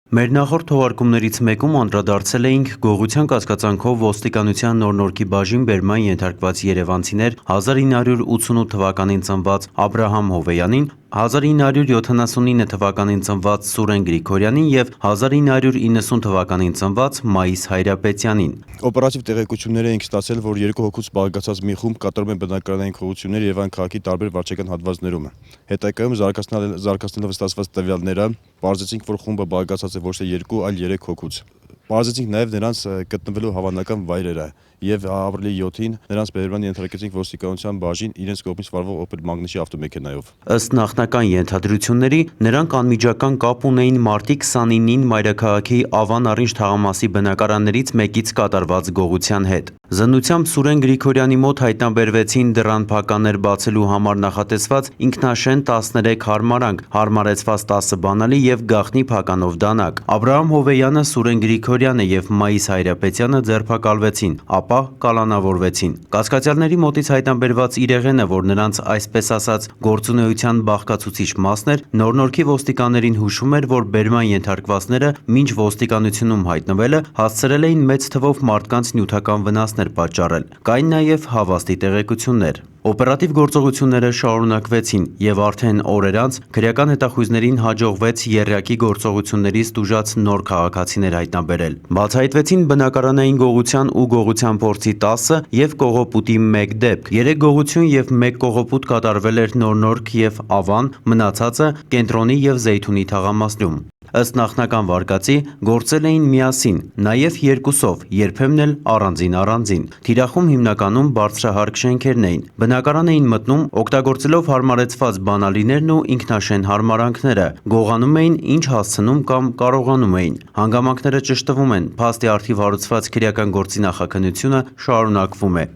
Մեր նախորդ թողարկումներից մեկում անդրադարձել էինք գողության կասկածանքով ոստիկանության նոր-նորքի բաժին բերման ենթարկված երևանցիներ 1988 թվականին ծնված Աբրահամ Հովեյանին, 1979 թվականին ծնված Սուրեն Գրիգորյանին և 1990 թվականին ծնված Մայիս Հայրապետյանին։ Օպերատիվ տեղեկություններ էինք ստացել, որ երկու հոգուց բաղկացած մի խումբ կատարում են բնակարանային քողություններ Երևան քաղաքի տարբեր վարչական հատվածներում։ Հետագայում զարգացնելով ստացված տվյալները, պարզեցինք, որ խումբը բաղկացած է ոչ թե երկու, այլ 3 հոգուց։ Պարզեցինք նաև նրանց գտնվելու հավանական վայրերը և ապրիլի 7-ին նրանց բերման ենթարկեցինք ոստիկանության բաժին իրենց կողմից վարվող Opel Magnus-ի ավտոմեքենայով։ Ըստ նախնական ենթադրությունների, նրանք անմիջական կապ ունեին մարտի 29-ին մայրաքաղաքի Ավան Առինջ թաղամասի բնակարաններից մեկից կատարված գողության հետ։ Զննությամբ Սուրեն Գրիգորյանի մոտ հայտնաբերվեցին դռան փականներ բացելու համար նախատեսված ինքնաշեն 13 հարմարանք, հարմարեցված 10 բանալի և գաղտնի փականով դանակ։ Աբրահամ Հովեյանը, Սուրեն Գրիգորյանը և Մայիս Հայրապետյանը ձերբակալվեցին, ապա կալանավորվեցին։ Կասկածյալների մոտից հայտնաբերված իրեղենը, որ նրանց այսպես ասած գործունեության բաղկացուցիչ մասն էր, նոր-նորքի ոստիկաններին հուշում էր, որ բերման ենթարկվածները մինչ ոստիկանությունում հայտնվելը հասցրել էին մեծ թվով մարդկանց նյութական վնասներ պատճառել։ Կային նաև հավաստի տեղեկություններ։ Օպերատիվ գործողությունները շարունակվեցին և արդեն օրեր անց քրեական հետախույզներին հաջողվեց եռյակի գործողություններից տուժած նոր քաղաքացիներ հայտնաբերել։ Բացահայտվեցին բնակարանային գողության ու գողության փորձի 10 և կողոպուտի 1 դեպք։ 3 գողություն և 1 կողոպուտ կատարվել էր Նոր-Նորք և Ավան, մնացածը Կենտրոնի և Զեյթունի թաղամասերում։ Ըստ նախնական վարկածի գործել էին միասին, նաև երկուսով, երբեմն էլ առանձին։ Թիրախում հիմնականում բարձրահարկ շենքերն էին։ Բնակարան էին մտնում օգտագործելով հարմարեցված բանալիներն ու ինքնաշեն հարմարանքները, գողանում էին ինչ հասցնում կամ կարողանում էին։ Հանգամանքները ճշտվում են, փաստի առթիվ հարուցված քրեական գործի նախաքննությունը շարունակվում է։